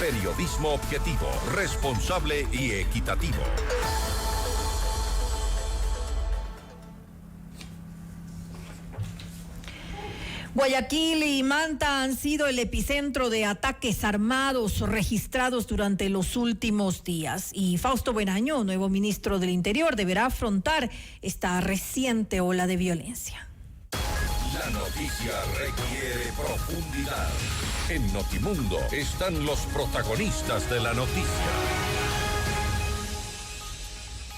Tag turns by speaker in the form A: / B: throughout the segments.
A: Periodismo objetivo, responsable y equitativo.
B: Guayaquil y Manta han sido el epicentro de ataques armados registrados durante los últimos días. Y Fausto Buenaño, nuevo ministro del Interior, deberá afrontar esta reciente ola de violencia.
A: La noticia requiere profundidad. En Notimundo están los protagonistas de la noticia.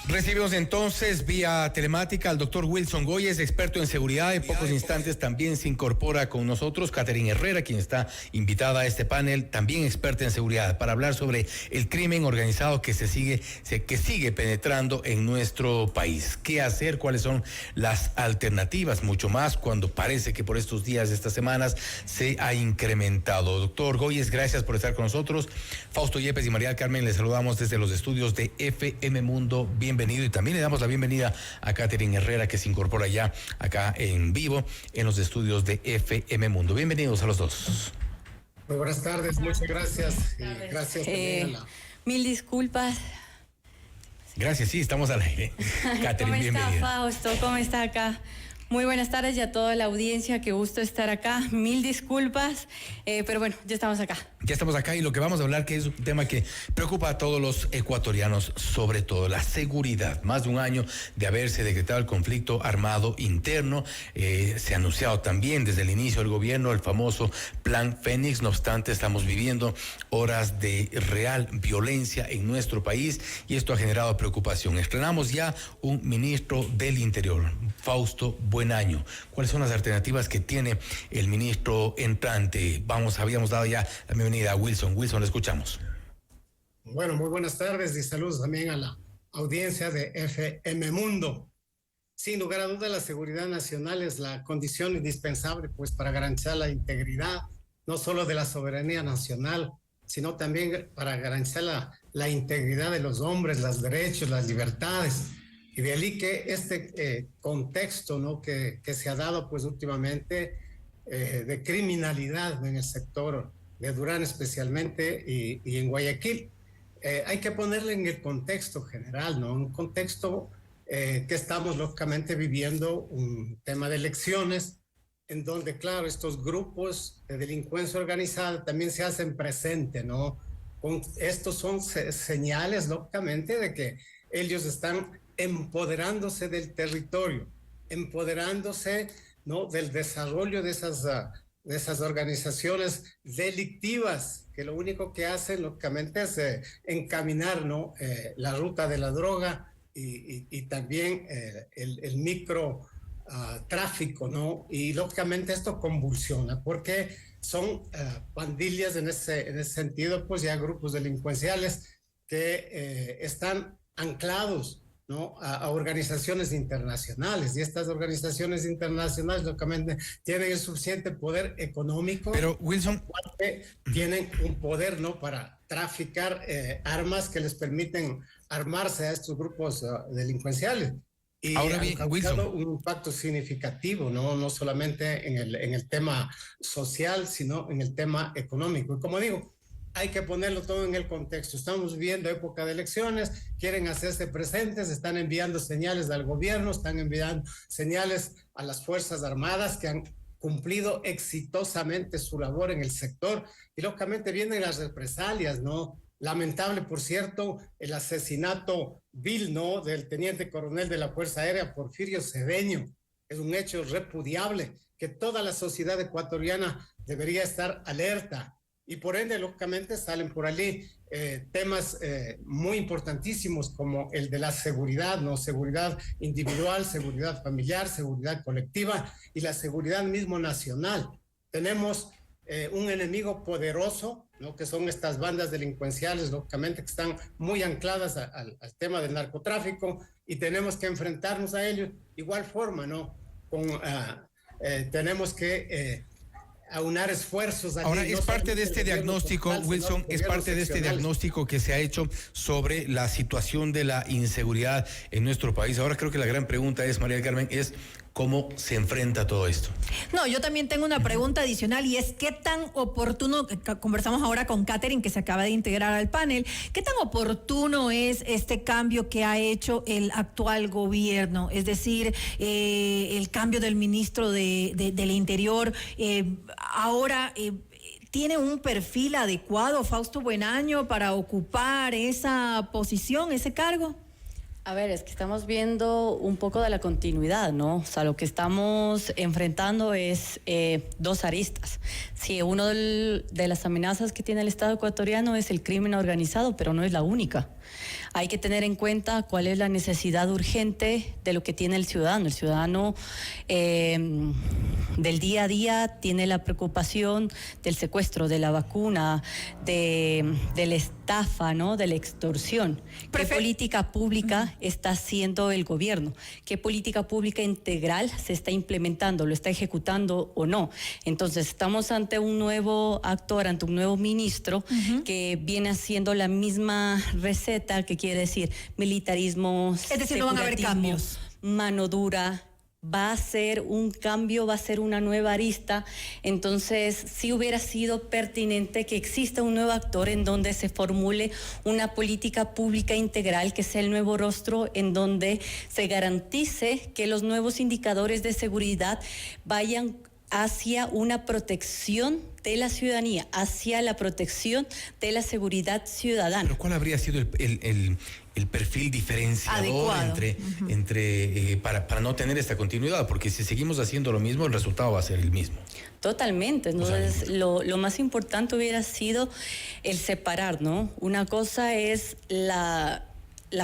C: Recibimos entonces vía telemática al doctor Wilson Goyes, experto en seguridad. En pocos instantes también se incorpora con nosotros Catherine Herrera, quien está invitada a este panel, también experta en seguridad, para hablar sobre el crimen organizado que sigue penetrando en nuestro país. ¿Qué hacer? ¿Cuáles son las alternativas? Mucho más cuando parece que por estos días, estas semanas, se ha incrementado. Doctor Goyes, gracias por estar con nosotros. Fausto Yepes y María del Carmen, les saludamos desde los estudios de FM Mundo. Bienvenido, y también le damos la bienvenida a Catherine Herrera, que se incorpora ya acá en vivo en los estudios de FM Mundo. Bienvenidos a los dos.
D: Muy buenas tardes, muchas gracias. Gracias también
E: Mil disculpas.
C: Gracias, sí, estamos al aire. Catherine, bienvenida.
E: ¿Cómo está, Fausto? ¿Cómo está acá? Muy buenas tardes y a toda la audiencia, qué gusto estar acá. Mil disculpas, pero bueno, ya estamos acá. Ya estamos acá, y lo que vamos a hablar, que es un tema que preocupa a todos los ecuatorianos, sobre todo la seguridad. Más de un año de haberse decretado el conflicto armado interno, se ha anunciado también desde el inicio del gobierno el famoso Plan Fénix. No obstante, estamos viviendo horas de real violencia en nuestro país, y esto ha generado preocupación. Estrenamos ya un ministro del Interior, Fausto Buenaño. ¿Cuáles son las alternativas que tiene el ministro entrante? Habíamos dado ya la bienvenida a Wilson. Wilson, le escuchamos.
D: Bueno, muy buenas tardes y saludos también a la audiencia de FM Mundo. Sin lugar a dudas, la seguridad nacional es la condición indispensable pues para garantizar la integridad no solo de la soberanía nacional, sino también para garantizar la integridad de los hombres, los derechos, las libertades. Y de ahí que este contexto, ¿no?, que se ha dado pues últimamente de criminalidad en el sector de Durán especialmente y en Guayaquil, hay que ponerle en el contexto general, ¿no? Un contexto que estamos lógicamente viviendo un tema de elecciones, en donde, claro, estos grupos de delincuencia organizada también se hacen presente, ¿no? Estos son señales, lógicamente, de que ellos están empoderándose del territorio, empoderándose, ¿no?, del desarrollo de esas organizaciones delictivas, que lo único que hacen, lógicamente, es encaminar, ¿no?, la ruta de la droga y también el micro tráfico, ¿no? Y lógicamente esto convulsiona, porque son pandillas en ese sentido, pues ya grupos delincuenciales que están anclados, ¿no?, a organizaciones internacionales, y estas organizaciones internacionales lógicamente tienen el suficiente poder económico,
C: pero Wilson,
D: tienen un poder, ¿no?, para traficar armas que les permiten armarse a estos grupos delincuenciales. Y
C: ahora bien,
D: han
C: Wilson,
D: un impacto significativo, no solamente en el tema social, sino en el tema económico. Y como digo, hay que ponerlo todo en el contexto. Estamos viviendo época de elecciones, quieren hacerse presentes, están enviando señales al gobierno, están enviando señales a las Fuerzas Armadas que han cumplido exitosamente su labor en el sector, y lógicamente vienen las represalias, ¿no? Lamentable, por cierto, el asesinato vil, ¿no?, del teniente coronel de la Fuerza Aérea, Porfirio Cedeño. Es un hecho repudiable que toda la sociedad ecuatoriana debería estar alerta. Y por ende, lógicamente, salen por allí temas muy importantísimos como el de la seguridad, ¿no? Seguridad individual, seguridad familiar, seguridad colectiva y la seguridad mismo nacional. Tenemos un enemigo poderoso, ¿no?, que son estas bandas delincuenciales, lógicamente, que están muy ancladas al tema del narcotráfico, y tenemos que enfrentarnos a ellos. Igual forma, ¿no? Tenemos que aunar esfuerzos.
C: Ahora, es parte de este diagnóstico, Wilson, es parte de este diagnóstico que se ha hecho sobre la situación de la inseguridad en nuestro país. Ahora creo que la gran pregunta es, María del Carmen, es ¿Cómo se enfrenta todo esto?
B: No, yo también tengo una pregunta adicional y es qué tan oportuno, conversamos ahora con Catherine que se acaba de integrar al panel, qué tan oportuno es este cambio que ha hecho el actual gobierno, es decir, el cambio del ministro del Interior, ahora... ¿Tiene un perfil adecuado Fausto Buenaño para ocupar esa posición, ese cargo?
E: A ver, es que estamos viendo un poco de la continuidad, ¿no? O sea, lo que estamos enfrentando es dos aristas. Sí, una de las amenazas que tiene el Estado ecuatoriano es el crimen organizado, pero no es la única. Hay que tener en cuenta cuál es la necesidad urgente de lo que tiene el ciudadano. El ciudadano del día a día tiene la preocupación del secuestro, de la vacuna, de la estafa, ¿no? De la extorsión. ¿Qué política pública está haciendo el gobierno? ¿Qué política pública integral se está implementando? ¿Lo está ejecutando o no? Entonces, estamos ante un nuevo actor, ante un nuevo ministro que viene haciendo la misma receta, que quiere decir militarismo,
B: es decir, no van a haber cambios,
E: mano dura. Va a ser un cambio, va a ser una nueva arista. Entonces, sí hubiera sido pertinente que exista un nuevo actor en donde se formule una política pública integral, que sea el nuevo rostro, en donde se garantice que los nuevos indicadores de seguridad vayan hacia una protección de la ciudadanía, hacia la protección de la seguridad ciudadana.
C: ¿Pero cuál habría sido el perfil diferenciador para no tener esta continuidad? Porque si seguimos haciendo lo mismo, el resultado va a ser el mismo.
E: Totalmente. Entonces, lo más importante hubiera sido el separar, ¿no? Una cosa es la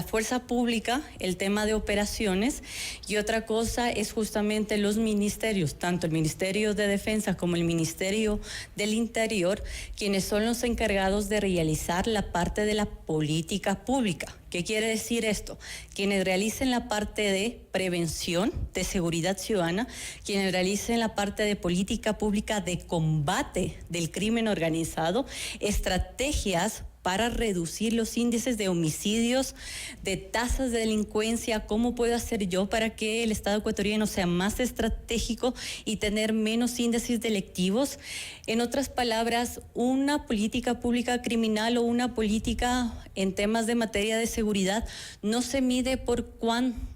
E: fuerza pública, el tema de operaciones, y otra cosa es justamente los ministerios, tanto el Ministerio de Defensa como el Ministerio del Interior, quienes son los encargados de realizar la parte de la política pública. ¿Qué quiere decir esto? Quienes realicen la parte de prevención, de seguridad ciudadana, quienes realicen la parte de política pública de combate del crimen organizado, estrategias para reducir los índices de homicidios, de tasas de delincuencia. ¿Cómo puedo hacer yo para que el Estado ecuatoriano sea más estratégico y tener menos índices delictivos? En otras palabras, una política pública criminal o una política en temas de materia de seguridad no se mide por cuán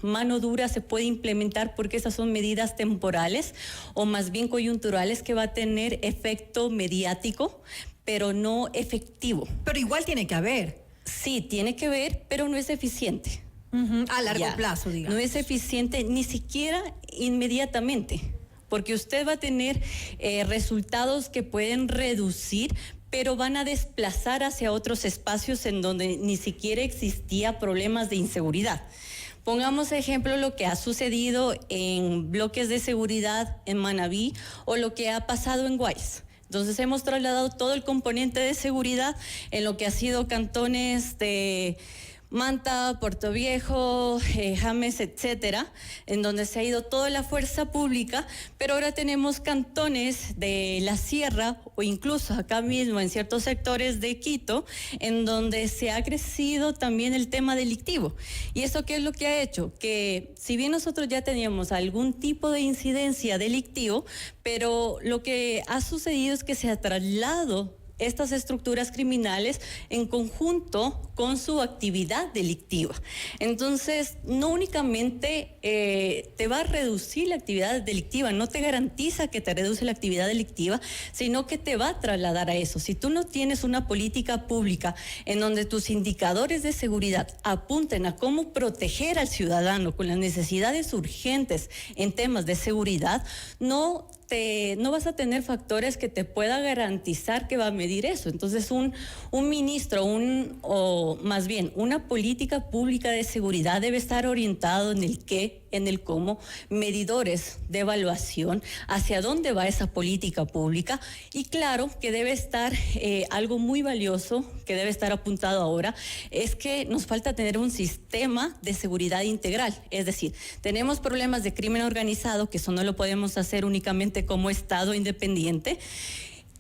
E: mano dura se puede implementar, porque esas son medidas temporales o más bien coyunturales que va a tener efecto mediático, pero no efectivo.
B: Pero igual tiene que haber.
E: Sí, tiene que ver, pero no es eficiente.
B: A largo plazo, digamos.
E: No es eficiente ni siquiera inmediatamente, porque usted va a tener resultados que pueden reducir, pero van a desplazar hacia otros espacios en donde ni siquiera existía problemas de inseguridad. Pongamos ejemplo lo que ha sucedido en bloques de seguridad en Manabí o lo que ha pasado en Guayas. Entonces hemos trasladado todo el componente de seguridad en lo que ha sido cantones de Manta, Puerto Viejo, James, etcétera, en donde se ha ido toda la fuerza pública, pero ahora tenemos cantones de la sierra o incluso acá mismo en ciertos sectores de Quito, en donde se ha crecido también el tema delictivo. ¿Y eso qué es lo que ha hecho? Que si bien nosotros ya teníamos algún tipo de incidencia delictivo, pero lo que ha sucedido es que se ha trasladado estas estructuras criminales en conjunto con su actividad delictiva. Entonces, no únicamente te va a reducir la actividad delictiva, no te garantiza que te reduce la actividad delictiva, sino que te va a trasladar a eso. Si tú no tienes una política pública en donde tus indicadores de seguridad apunten a cómo proteger al ciudadano con las necesidades urgentes en temas de seguridad, no vas a tener factores que te pueda garantizar que va a medir eso. Entonces, un ministro, o más bien, una política pública de seguridad debe estar orientado en el qué, en el cómo, medidores de evaluación, hacia dónde va esa política pública, y claro que debe estar algo muy valioso que debe estar apuntado ahora, es que nos falta tener un sistema de seguridad integral. Es decir, tenemos problemas de crimen organizado, que eso no lo podemos hacer únicamente como Estado independiente.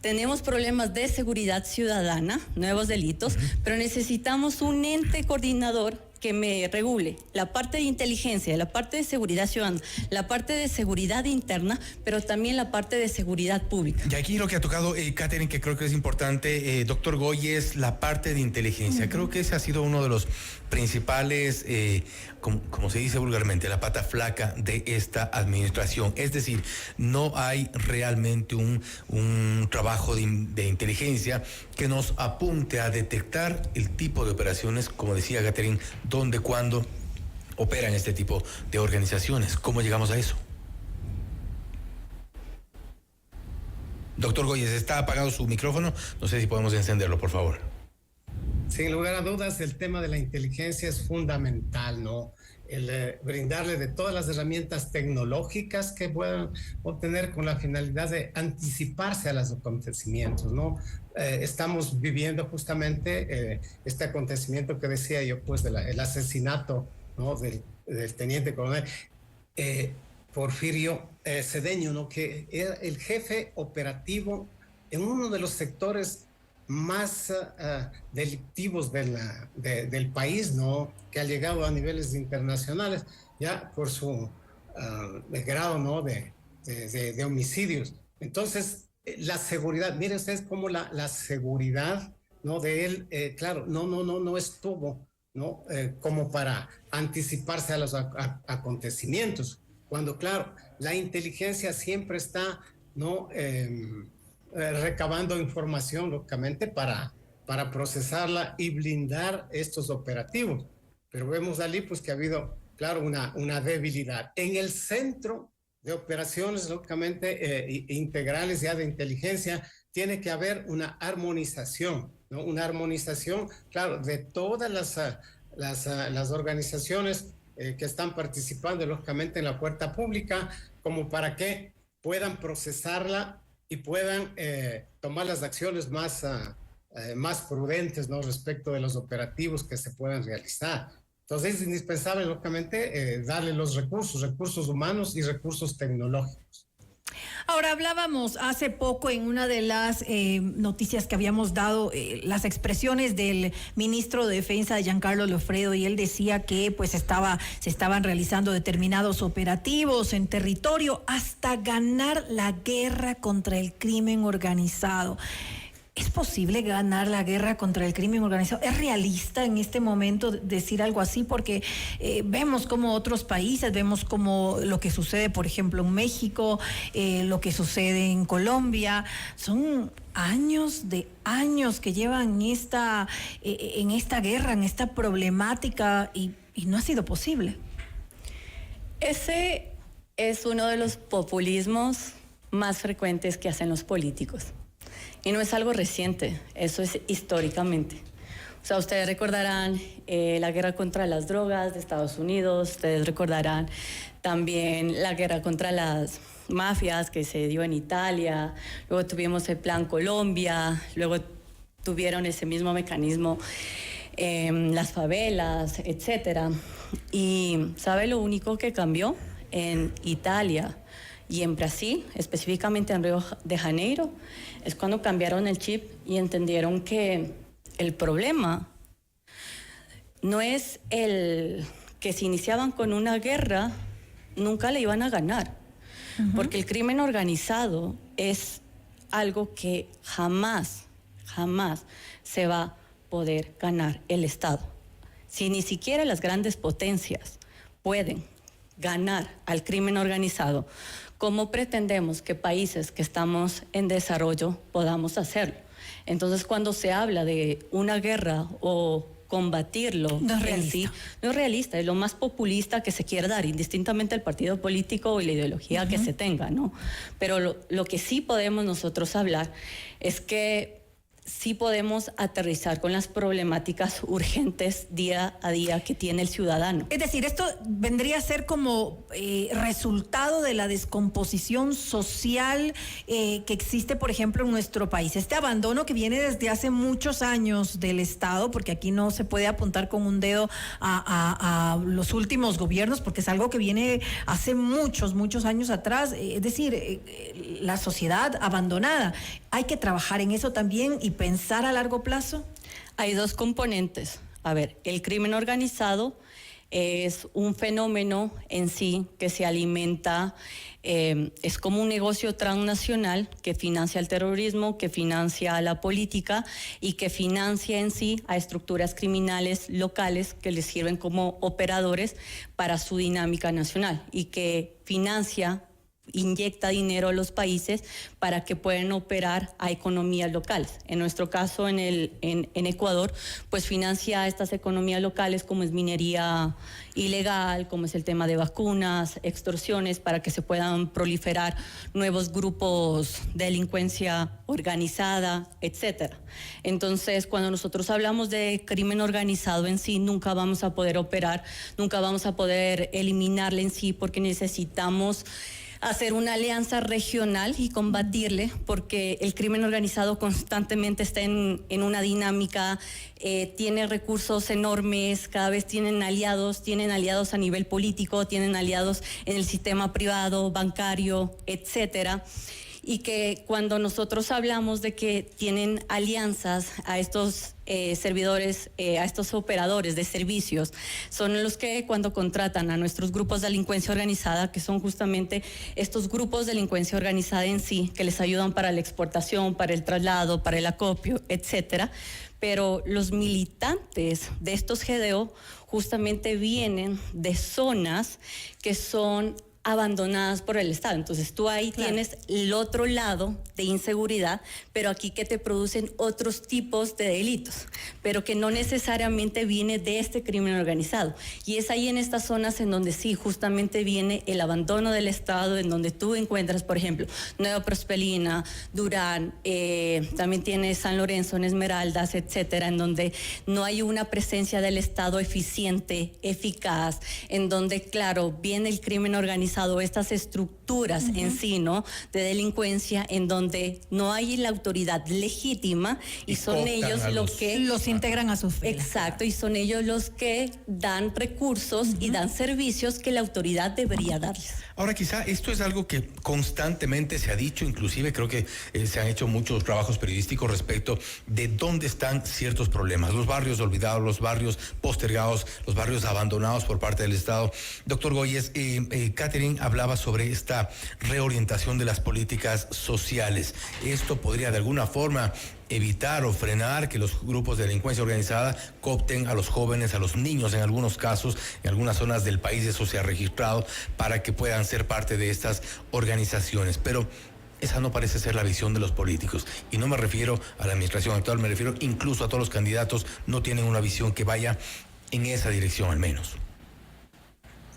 E: Tenemos problemas de seguridad ciudadana, nuevos delitos, pero necesitamos un ente coordinador que me regule la parte de inteligencia, la parte de seguridad ciudadana, la parte de seguridad interna, pero también la parte de seguridad pública.
C: Y aquí lo que ha tocado, Catherine, que creo que es importante, doctor Goyes, la parte de inteligencia. Creo que ese ha sido uno de los principales, como se dice vulgarmente, la pata flaca de esta administración. Es decir, no hay realmente un trabajo de inteligencia que nos apunte a detectar el tipo de operaciones, como decía Catherine, dónde, cuándo operan este tipo de organizaciones. ¿Cómo llegamos a eso? Doctor Goyes, está apagado su micrófono. No sé si podemos encenderlo, por favor.
D: Sin lugar a dudas, el tema de la inteligencia es fundamental, ¿no? El brindarle de todas las herramientas tecnológicas que puedan obtener con la finalidad de anticiparse a los acontecimientos, ¿no? Estamos viviendo justamente este acontecimiento que decía yo, pues, el asesinato, ¿no? del teniente coronel Porfirio Cedeño, ¿no? Que era el jefe operativo en uno de los sectores más delictivos del país, ¿no? Que ha llegado a niveles internacionales ya por su grado, ¿no? de homicidios. Entonces, la seguridad, miren ustedes cómo la seguridad, ¿no? de él, claro, no estuvo, ¿no? Como para anticiparse a los acontecimientos, cuando, claro, la inteligencia siempre está, ¿no? Recabando información, lógicamente, para procesarla y blindar estos operativos. Pero vemos allí, pues, que ha habido, claro, una debilidad. En el centro de operaciones, lógicamente, integrales ya de inteligencia, tiene que haber una armonización, ¿no? Una armonización, claro, de todas las organizaciones que están participando, lógicamente, en la puerta pública, como para que puedan procesarla y puedan tomar las acciones más prudentes, ¿no? Respecto de los operativos que se puedan realizar. Entonces es indispensable, lógicamente, darle los recursos humanos y recursos tecnológicos.
B: Ahora, hablábamos hace poco en una de las noticias que habíamos dado, las expresiones del ministro de Defensa, Giancarlo Loffredo, y él decía que pues se estaban realizando determinados operativos en territorio hasta ganar la guerra contra el crimen organizado. ¿Es posible ganar la guerra contra el crimen organizado? ¿Es realista en este momento decir algo así? Porque vemos como otros países, vemos como lo que sucede, por ejemplo, en México, lo que sucede en Colombia. Son años que llevan en esta guerra, en esta problemática, y no ha sido posible.
E: Ese es uno de los populismos más frecuentes que hacen los políticos. Y no es algo reciente, eso es históricamente. O sea, ustedes recordarán la guerra contra las drogas de Estados Unidos, ustedes recordarán también la guerra contra las mafias que se dio en Italia, luego tuvimos el Plan Colombia, luego tuvieron ese mismo mecanismo las favelas, etcétera. Y ¿sabe lo único que cambió? En Italia y en Brasil, específicamente en Río de Janeiro, es cuando cambiaron el chip y entendieron que el problema no es el que si iniciaban con una guerra, nunca le iban a ganar. Porque el crimen organizado es algo que jamás se va a poder ganar el Estado. Si ni siquiera las grandes potencias pueden ganar al crimen organizado, ¿cómo pretendemos que países que estamos en desarrollo podamos hacerlo? Entonces, cuando se habla de una guerra o combatirlo,
B: no es realista.
E: Sí, no es realista, es lo más populista que se quiere dar, indistintamente del partido político y la ideología que se tenga, ¿no? Pero lo que sí podemos nosotros hablar es que sí podemos aterrizar con las problemáticas urgentes día a día que tiene el ciudadano.
B: Es decir, esto vendría a ser como resultado de la descomposición social que existe, por ejemplo, en nuestro país. Este abandono que viene desde hace muchos años del Estado, porque aquí no se puede apuntar con un dedo a los últimos gobiernos, porque es algo que viene hace muchos años atrás. Es decir, la sociedad abandonada. Hay que trabajar en eso también y pensar a largo plazo.
E: Hay dos componentes. A ver, el crimen organizado es un fenómeno en sí que se alimenta, es como un negocio transnacional que financia el terrorismo, que financia la política y que financia en sí a estructuras criminales locales que les sirven como operadores para su dinámica nacional y que inyecta dinero a los países para que puedan operar a economías locales. En nuestro caso, en Ecuador, pues financia estas economías locales como es minería ilegal, como es el tema de vacunas, extorsiones, para que se puedan proliferar nuevos grupos de delincuencia organizada, etcétera. Entonces, cuando nosotros hablamos de crimen organizado en sí, nunca vamos a poder operar, nunca vamos a poder eliminarle en sí, porque necesitamos hacer una alianza regional y combatirle, porque el crimen organizado constantemente está en una dinámica, tiene recursos enormes, cada vez tienen aliados a nivel político, tienen aliados en el sistema privado, bancario, etcétera. Y que cuando nosotros hablamos de que tienen alianzas a estos servidores, a estos operadores de servicios, son los que cuando contratan a nuestros grupos de delincuencia organizada, que son justamente estos grupos de delincuencia organizada en sí, que les ayudan para la exportación, para el traslado, para el acopio, etcétera. Pero los militantes de estos GDO justamente vienen de zonas que son abandonadas por el Estado. Entonces tú ahí tienes el otro lado de inseguridad, pero aquí que te producen otros tipos de delitos, pero que no necesariamente viene de este crimen organizado. Y es ahí en estas zonas en donde sí, justamente viene el abandono del Estado, en donde tú encuentras, por ejemplo, Nueva Prospelina, Durán, también tienes San Lorenzo, en Esmeraldas, etcétera, en donde no hay una presencia del Estado eficiente, eficaz, en donde, claro, viene el crimen organizado, estas estructuras en sí, ¿no?, de delincuencia, en donde no hay la autoridad legítima y son ellos los que
B: los integran a sus filas.
E: Exacto, y son ellos los que dan recursos y dan servicios que la autoridad debería darles.
C: Ahora, quizá esto es algo que constantemente se ha dicho, inclusive creo que se han hecho muchos trabajos periodísticos respecto de dónde están ciertos problemas, los barrios olvidados, los barrios postergados, los barrios abandonados por parte del Estado. Doctor Goyes, Catherine hablaba sobre esta reorientación de las políticas sociales. Esto podría de alguna forma evitar o frenar que los grupos de delincuencia organizada coopten a los jóvenes, a los niños en algunos casos, en algunas zonas del país eso se ha registrado, para que puedan ser parte de estas organizaciones. Pero esa no parece ser la visión de los políticos. Y no me refiero a la administración actual, me refiero incluso a todos los candidatos, no tienen una visión que vaya en esa dirección al menos.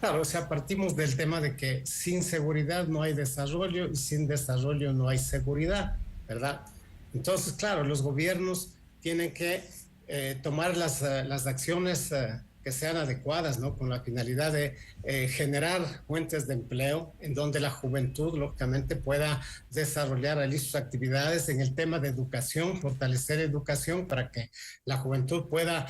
D: Claro, o sea, partimos del tema de que sin seguridad no hay desarrollo y sin desarrollo no hay seguridad, ¿verdad? Entonces, claro, los gobiernos tienen que tomar las acciones que sean adecuadas, ¿no?, con la finalidad de generar fuentes de empleo en donde la juventud, lógicamente, pueda desarrollar allí sus actividades en el tema de educación, fortalecer educación para que la juventud pueda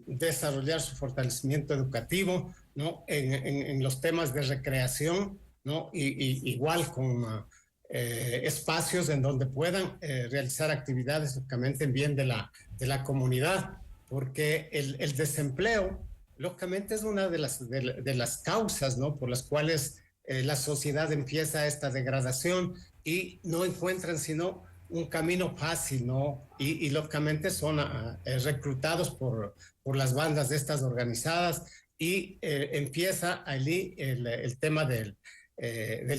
D: desarrollar su fortalecimiento educativo, ¿no?, en los temas de recreación, ¿no?, y igual con espacios en donde puedan realizar actividades lógicamente en bien de la comunidad, porque el desempleo lógicamente es una de las causas, ¿no?, por las cuales la sociedad empieza esta degradación y no encuentran sino un camino fácil, ¿no? Y lógicamente son reclutados por las bandas de estas organizadas y empieza allí el tema del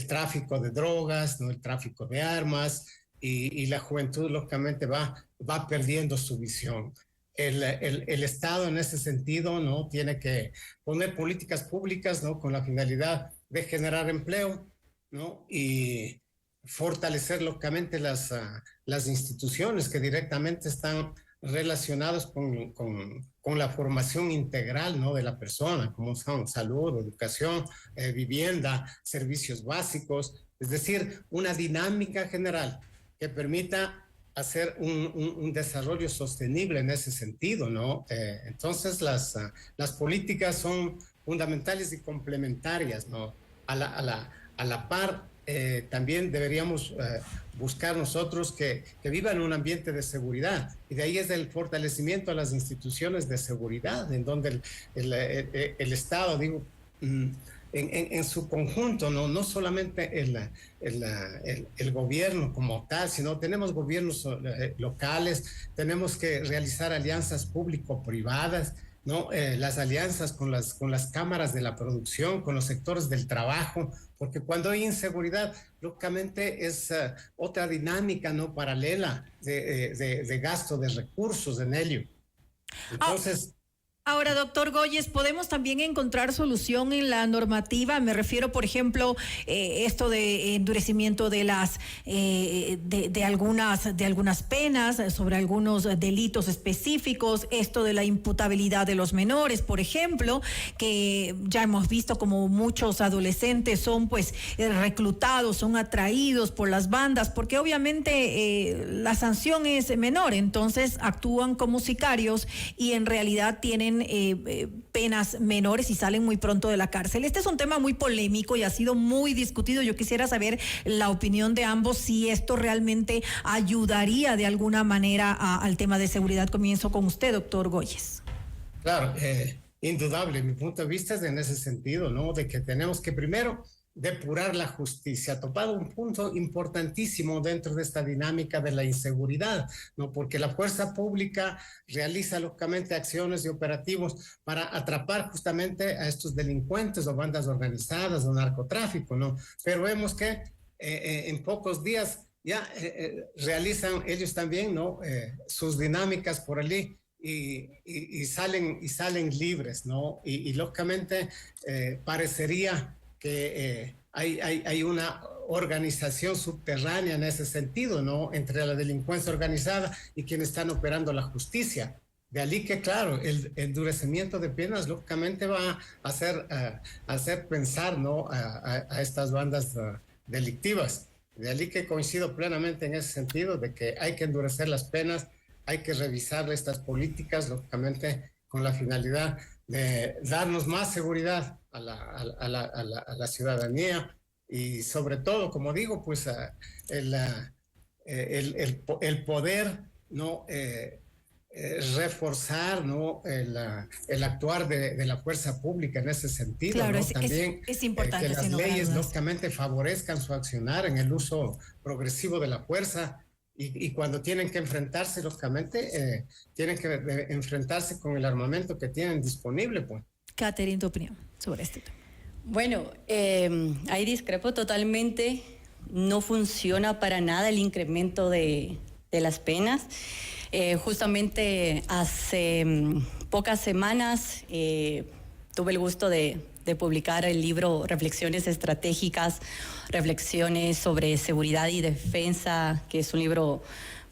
D: tráfico de drogas, ¿no?, el tráfico de armas y la juventud lógicamente va perdiendo su visión. El Estado en ese sentido, ¿no?, tiene que poner políticas públicas, ¿no?, con la finalidad de generar empleo, ¿no?, y fortalecer lógicamente las instituciones que directamente están relacionados con la formación integral, ¿no?, de la persona, como son salud, educación, vivienda, servicios básicos, es decir, una dinámica general que permita hacer un desarrollo sostenible en ese sentido, ¿no? Entonces las políticas son fundamentales y complementarias, ¿no?, a la par también deberíamos buscar nosotros que vivan en un ambiente de seguridad. Y de ahí es el fortalecimiento a las instituciones de seguridad, en donde el Estado, digo, en su conjunto, no solamente el gobierno como tal, sino tenemos gobiernos locales, tenemos que realizar alianzas público-privadas, ¿no? Las alianzas con las cámaras de la producción, con los sectores del trabajo, porque cuando hay inseguridad, lógicamente es otra dinámica, ¿no? Paralela de gasto de recursos en ello. Entonces...
B: Ahora, doctor Goyes, ¿podemos también encontrar solución en la normativa? Me refiero, por ejemplo, esto de endurecimiento de las de algunas penas sobre algunos delitos específicos, esto de la imputabilidad de los menores, por ejemplo, que ya hemos visto como muchos adolescentes son pues reclutados, son atraídos por las bandas, porque obviamente la sanción es menor, entonces actúan como sicarios y en realidad tienen penas menores y salen muy pronto de la cárcel. Este es un tema muy polémico y ha sido muy discutido. Yo quisiera saber la opinión de ambos, si esto realmente ayudaría de alguna manera al tema de seguridad. Comienzo con usted, doctor Goyes.
D: Claro, indudable. Mi punto de vista es en ese sentido, ¿no? De que tenemos que primero depurar la justicia. Ha topado un punto importantísimo dentro de esta dinámica de la inseguridad, ¿no? Porque la fuerza pública realiza lógicamente acciones y operativos para atrapar justamente a estos delincuentes o bandas organizadas o narcotráfico, ¿no? Pero vemos que en pocos días ya realizan ellos también, ¿no? Sus dinámicas por allí. Y salen libres, ¿no? Y lógicamente parecería que hay una organización subterránea en ese sentido, ¿no? Entre la delincuencia organizada y quienes están operando la justicia. De allí que, claro, el endurecimiento de penas lógicamente va a hacer pensar, ¿no? a estas bandas delictivas. De allí que coincido plenamente en ese sentido de que hay que endurecer las penas, hay que revisar estas políticas, lógicamente con la finalidad de darnos más seguridad a la ciudadanía y sobre todo, como digo, pues el poder, ¿no? Reforzar, ¿no? el actuar de la fuerza pública en ese sentido.
B: Claro,
D: ¿no? También
B: es importante
D: que las leyes lógicamente favorezcan su accionar en el uso progresivo de la fuerza. Y cuando tienen que enfrentarse, lógicamente, tienen que enfrentarse con el armamento que tienen disponible, pues.
B: Catherine, tu opinión sobre este tema.
E: Bueno, ahí discrepo totalmente. No funciona para nada el incremento de las penas. Justamente hace pocas semanas tuve el gusto de publicar el libro Reflexiones Estratégicas, Reflexiones sobre Seguridad y Defensa, que es un libro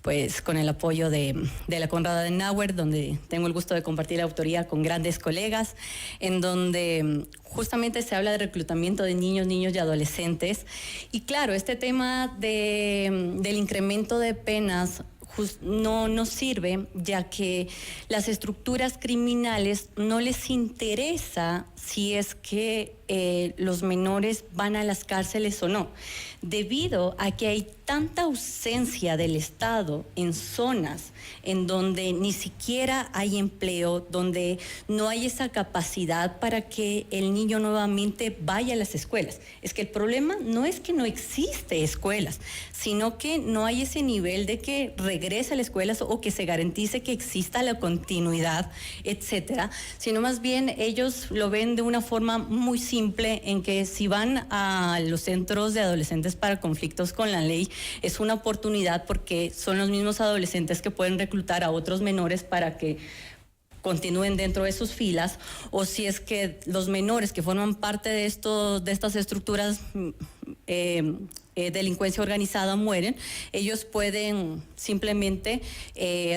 E: pues con el apoyo de la Konrad Adenauer, donde tengo el gusto de compartir la autoría con grandes colegas, en donde justamente se habla de reclutamiento de niños y adolescentes. Y claro, este tema del incremento de penas no sirve, ya que las estructuras criminales no les interesa si es que los menores van a las cárceles o no, debido a que hay tanta ausencia del Estado en zonas en donde ni siquiera hay empleo, donde no hay esa capacidad para que el niño nuevamente vaya a las escuelas. Es que el problema no es que no existe escuelas, sino que no hay ese nivel de que regrese a las escuelas o que se garantice que exista la continuidad, etcétera, sino más bien ellos lo ven de una forma muy simple, en que si van a los centros de adolescentes para conflictos con la ley, es una oportunidad porque son los mismos adolescentes que pueden reclutar a otros menores para que continúen dentro de sus filas, o si es que los menores que forman parte de estas estructuras delincuencia organizada mueren, ellos pueden simplemente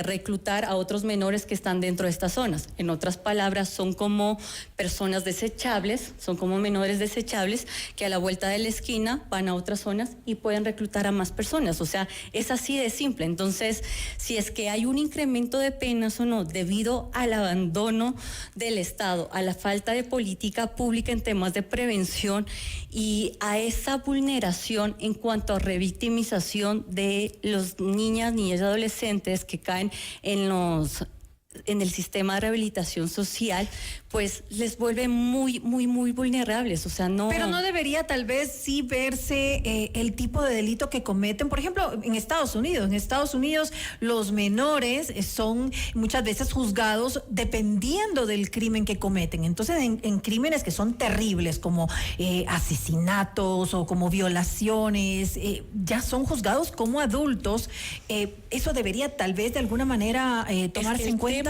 E: reclutar a otros menores que están dentro de estas zonas. En otras palabras, son como personas desechables, son como menores desechables que a la vuelta de la esquina van a otras zonas y pueden reclutar a más personas. O sea, es así de simple. Entonces, si es que hay un incremento de penas o no, debido al abandono del Estado, a la falta de política pública en temas de prevención y a esa vulneración en cuanto a revictimización de los niñas y adolescentes que caen en el sistema de rehabilitación social, pues les vuelve muy vulnerables. O sea, no.
B: Pero no debería tal vez sí verse el tipo de delito que cometen. Por ejemplo, en Estados Unidos. En Estados Unidos los menores son muchas veces juzgados dependiendo del crimen que cometen. Entonces, en crímenes que son terribles, como asesinatos o como violaciones, ya son juzgados como adultos. Eso debería tal vez de alguna manera tomarse en cuenta.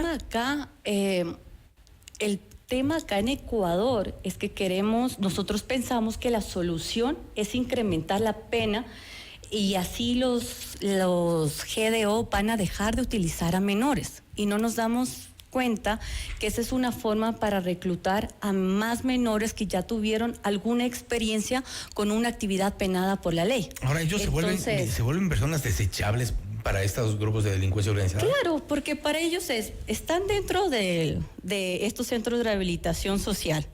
E: El tema acá en Ecuador es que nosotros pensamos que la solución es incrementar la pena y así los GDO van a dejar de utilizar a menores, y no nos damos cuenta que esa es una forma para reclutar a más menores que ya tuvieron alguna experiencia con una actividad penada por la ley.
C: Ahora ellos se vuelven personas desechables para estos grupos de delincuencia organizada.
E: Claro, porque para ellos están dentro de estos centros de rehabilitación social.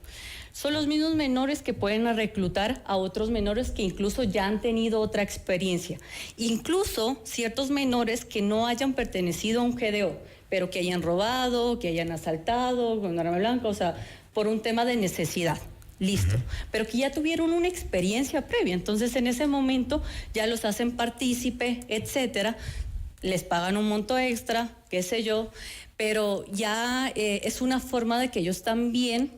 E: Son los mismos menores que pueden reclutar a otros menores que incluso ya han tenido otra experiencia. Incluso ciertos menores que no hayan pertenecido a un GDO, pero que hayan robado, que hayan asaltado con arma blanca, o sea, por un tema de necesidad. Listo, pero que ya tuvieron una experiencia previa, entonces en ese momento ya los hacen partícipe, etcétera, les pagan un monto extra, qué sé yo, pero ya es una forma de que ellos también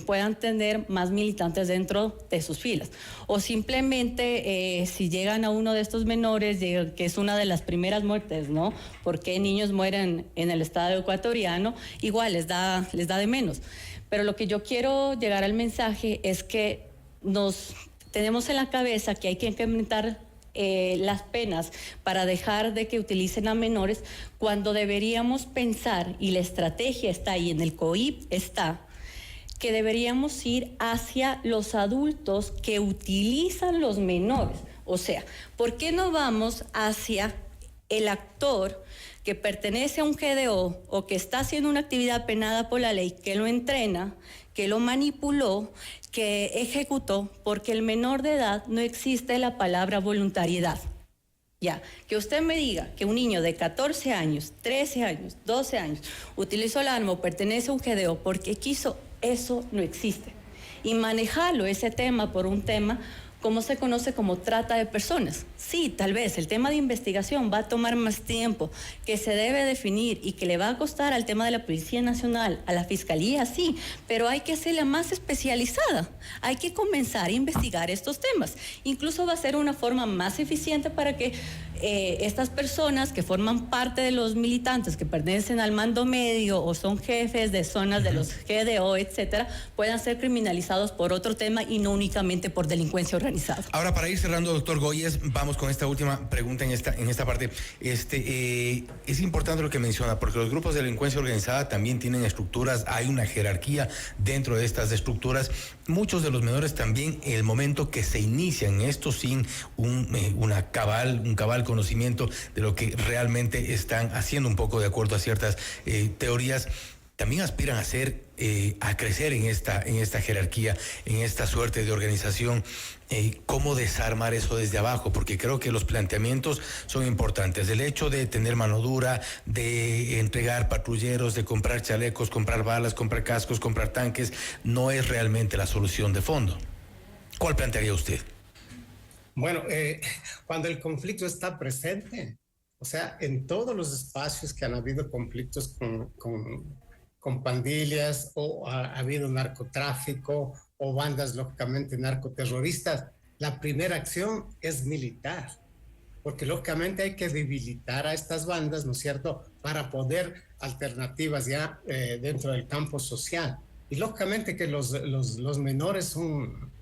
E: puedan tener más militantes dentro de sus filas. O simplemente si llegan a uno de estos menores, que es una de las primeras muertes, ¿no? Porque niños mueren en el estado ecuatoriano, igual les da de menos. Pero lo que yo quiero llegar al mensaje es que tenemos en la cabeza que hay que incrementar las penas para dejar de que utilicen a menores, cuando deberíamos pensar, y la estrategia está ahí, en el COIP está, que deberíamos ir hacia los adultos que utilizan los menores. O sea, ¿por qué no vamos hacia el actor que pertenece a un GDO o que está haciendo una actividad penada por la ley, que lo entrena, que lo manipuló, que ejecutó? Porque el menor de edad no existe la palabra voluntariedad. Ya, que usted me diga que un niño de 14 años, 13 años, 12 años utilizó el arma o pertenece a un GDO porque quiso, eso no existe. Y manejarlo, ese tema, por un tema ¿cómo se conoce como trata de personas? Sí, tal vez el tema de investigación va a tomar más tiempo, que se debe definir y que le va a costar al tema de la Policía Nacional, a la Fiscalía, sí, pero hay que hacerla más especializada. Hay que comenzar a investigar estos temas. Incluso va a ser una forma más eficiente para que estas personas que forman parte de los militantes que pertenecen al mando medio o son jefes de zonas de los GDO, etcétera, puedan ser criminalizados por otro tema y no únicamente por delincuencia organizada.
C: Ahora, para ir cerrando, doctor Goyes, vamos con esta última pregunta en esta parte. Es importante lo que menciona, porque los grupos de delincuencia organizada también tienen estructuras, hay una jerarquía dentro de estas estructuras. Muchos de los menores también, en el momento que se inician esto sin un cabal conocimiento de lo que realmente están haciendo, un poco de acuerdo a ciertas teorías, también aspiran a crecer en esta jerarquía, en esta suerte de organización. ¿Cómo desarmar eso desde abajo? Porque creo que los planteamientos son importantes. El hecho de tener mano dura, de entregar patrulleros, de comprar chalecos, comprar balas, comprar cascos, comprar tanques, no es realmente la solución de fondo. ¿Cuál plantearía usted?
D: Bueno, cuando el conflicto está presente, o sea, en todos los espacios que han habido conflictos con pandillas, o ha habido narcotráfico o bandas lógicamente narcoterroristas, la primera acción es militar, porque lógicamente hay que debilitar a estas bandas, ¿no es cierto?, para poder alternativas ya dentro del campo social. Y lógicamente que los menores son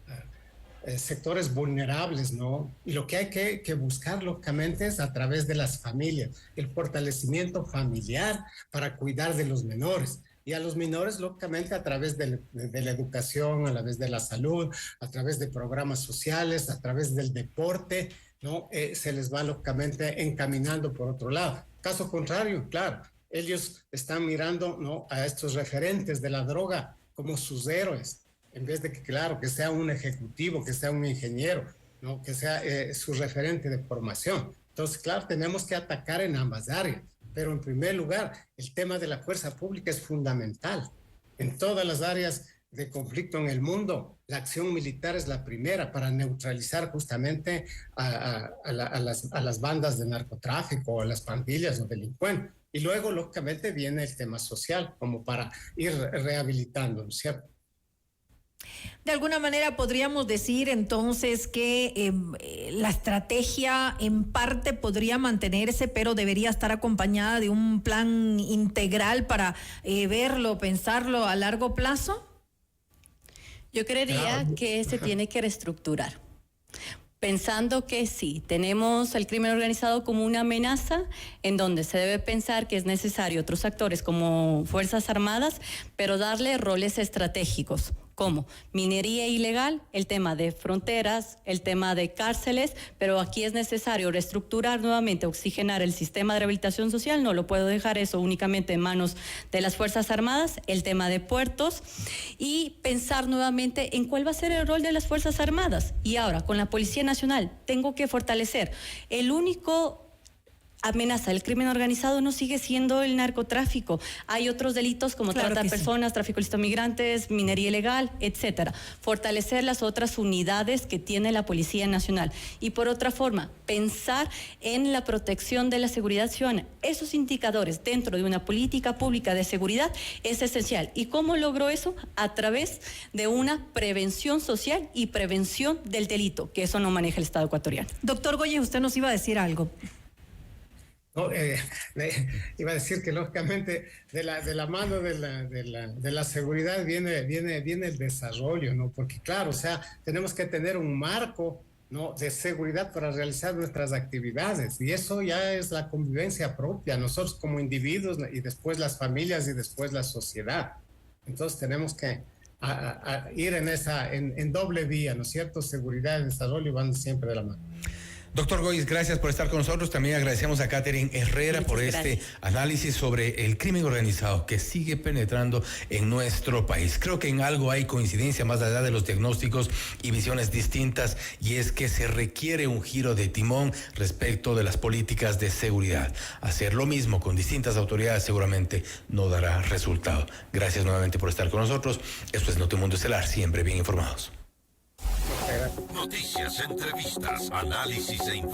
D: sectores vulnerables, ¿no? Y lo que hay que buscar, lógicamente, es a través de las familias, el fortalecimiento familiar para cuidar de los menores. Y a los menores, lógicamente, a través de la educación, a través de la salud, a través de programas sociales, a través del deporte, ¿no? Se les va, lógicamente, encaminando por otro lado. Caso contrario, claro, ellos están mirando, ¿no?, a estos referentes de la droga como sus héroes, en vez de que, claro, que sea un ejecutivo, que sea un ingeniero, ¿no?, que sea su referente de formación. Entonces, claro, tenemos que atacar en ambas áreas. Pero en primer lugar, el tema de la fuerza pública es fundamental. En todas las áreas de conflicto en el mundo, la acción militar es la primera para neutralizar justamente a las bandas de narcotráfico, a las pandillas o delincuentes. Y luego, lógicamente, viene el tema social, como para ir rehabilitando, ¿no es cierto?
B: De alguna manera podríamos decir entonces que la estrategia en parte podría mantenerse, pero debería estar acompañada de un plan integral para verlo, pensarlo a largo plazo.
E: Yo creería que se tiene que reestructurar, pensando que sí, tenemos el crimen organizado como una amenaza en donde se debe pensar que es necesario otros actores como Fuerzas Armadas, pero darle roles estratégicos, como minería ilegal, el tema de fronteras, el tema de cárceles, pero aquí es necesario reestructurar nuevamente, oxigenar el sistema de rehabilitación social, no lo puedo dejar eso únicamente en manos de las Fuerzas Armadas, el tema de puertos y pensar nuevamente en cuál va a ser el rol de las Fuerzas Armadas. Y ahora, con la Policía Nacional, tengo que fortalecer el único amenaza el crimen organizado no sigue siendo el narcotráfico. Hay otros delitos como trata de personas, tráfico ilícito de migrantes, minería ilegal, etcétera. Fortalecer las otras unidades que tiene la Policía Nacional. Y por otra forma, pensar en la protección de la seguridad ciudadana. Esos indicadores dentro de una política pública de seguridad es esencial. ¿Y cómo logró eso? A través de una prevención social y prevención del delito, que eso no maneja el Estado ecuatoriano.
B: Doctor Goyes, usted nos iba a decir algo.
D: No, iba a decir que lógicamente de la mano de la seguridad viene el desarrollo, ¿no? Porque claro, o sea, tenemos que tener un marco, ¿no?, de seguridad para realizar nuestras actividades, y eso ya es la convivencia propia, nosotros como individuos y después las familias y después la sociedad. Entonces tenemos que ir en doble vía, ¿no es cierto? Seguridad y desarrollo van siempre de la mano.
C: Doctor Goyes, gracias por estar con nosotros. También agradecemos a Catherine Herrera por este análisis sobre el crimen organizado que sigue penetrando en nuestro país. Creo que en algo hay coincidencia más allá de los diagnósticos y visiones distintas, y es que se requiere un giro de timón respecto de las políticas de seguridad. Hacer lo mismo con distintas autoridades seguramente no dará resultado. Gracias nuevamente por estar con nosotros. Esto es Notimundo Estelar, siempre bien informados.
A: Noticias, entrevistas, análisis e información.